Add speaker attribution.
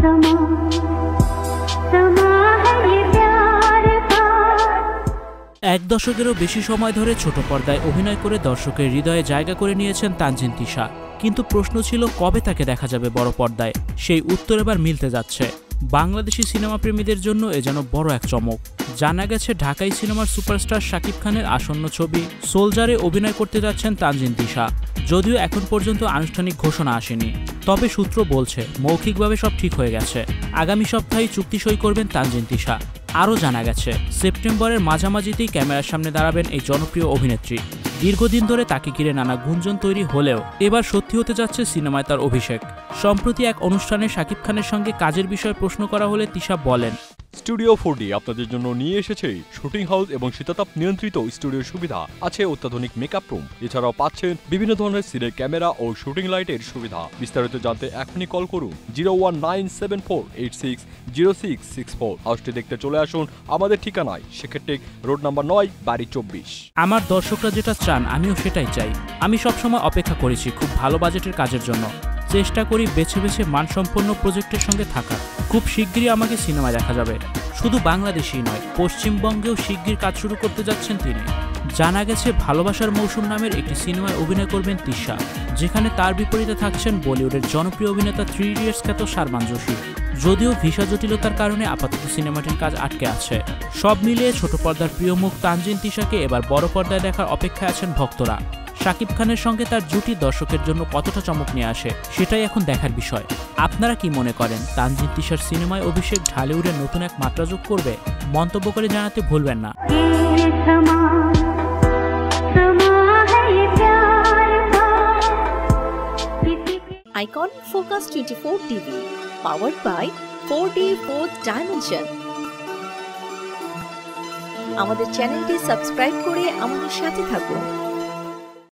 Speaker 1: এক দশকেরও বেশি সময় ধরে ছোট পর্দায় অভিনয় করে দর্শকের হৃদয়ে জায়গা করে নিয়েছেন তানজিন তিশা। কিন্তু প্রশ্ন ছিল কবে তাকে দেখা যাবে বড় পর্দায়। সেই উত্তর এবার মিলতে যাচ্ছে। বাংলাদেশি সিনেমা প্রেমীদের জন্য এ যেন বড় এক চমক। জানা গেছে ঢাকাই সিনেমার সুপারস্টার শাকিব খানের আসন্ন ছবি সোলজারে অভিনয় করতে যাচ্ছেন তানজিন তিশা। যদিও এখন পর্যন্ত আনুষ্ঠানিক ঘোষণা আসেনি, তবে সূত্র বলছে মৌখিকভাবে সব ঠিক হয়ে গেছে। আগামী সপ্তাহে চুক্তি সই করবেন তানজিন তিশা। আরও জানা গেছে সেপ্টেম্বরের মাঝামাঝিতেই ক্যামেরার সামনে দাঁড়াবেন এই জনপ্রিয় অভিনেত্রী। দীর্ঘদিন ধরে তাকে ঘিরে নানা গুঞ্জন তৈরি হলেও এবার সত্যি হতে যাচ্ছে সিনেমায় তার অভিষেক। সম্প্রতি এক অনুষ্ঠানে শাকিব খানের সঙ্গে কাজের বিষয়ে প্রশ্ন করা হলে তিশা বলেন,
Speaker 2: স্টুডিও 4D আপনাদের জন্য নিয়ে এসেছে শুটিং হাউস এবং শীতাতাপ নিয়ন্ত্রিত স্টুডিওর সুবিধা, আছে অত্যাধুনিক মেকআপ রুম, এছাড়াও পাচ্ছেন বিভিন্ন ধরনের সিনের ক্যামেরা ও শুটিং লাইটের সুবিধা। বিস্তারিত জানতে এখনই কল করুন 01974860664। হাউসটি দেখতে চলে আসুন আমাদের ঠিকানায়, সেক্ষেত্রে রোড নাম্বার 9, বাড়ি 24।
Speaker 1: আমার দর্শকরা যেটা চান আমিও সেটাই চাই। আমি সবসময় অপেক্ষা করেছি খুব ভালো বাজেটের কাজের জন্য। চেষ্টা করি বেছে বেছে মানসম্পন্ন প্রজেক্টের সঙ্গে থাকা। খুব শিগগিরই আমাকে সিনেমায় দেখা যাবে। শুধু বাংলাদেশেই নয়, পশ্চিমবঙ্গেও শিগগির কাজ শুরু করতে যাচ্ছেন তিনি। জানা গেছে ভালোবাসার মৌসুম নামের একটি সিনেমায় অভিনয় করবেন তিশা, যেখানে তার বিপরীতে থাকছেন বলিউডের জনপ্রিয় অভিনেতা 3 ইডিয়টস খ্যাত সালমান জোশী। যদিও ভিসা জটিলতার কারণে আপাতত সিনেমাটির কাজ আটকে আছে। সব মিলিয়ে ছোট পর্দার প্রিয় মুখ তানজিন তিশাকে এবার বড় পর্দায় দেখার অপেক্ষায় আছেন ভক্তরা। শাকিব খানের সঙ্গে তার জুটি দর্শকের জন্য কতটা চমক নিয়ে আসে সেটাই এখন দেখার বিষয়। আপনারা কি মনে করেন তানজিন তিশার সিনেমায় অভিষেক ঢালিউডের নতুন এক মাত্রা যোগ করবে? মন্তব্য করে জানাতে ভুলবেন না।
Speaker 3: Icon focus 24 TV, powered by 4D Fourth Dimension। আমাদের চ্যানেলটি সাবস্ক্রাইব করে আমাদের সাথে থাকুন।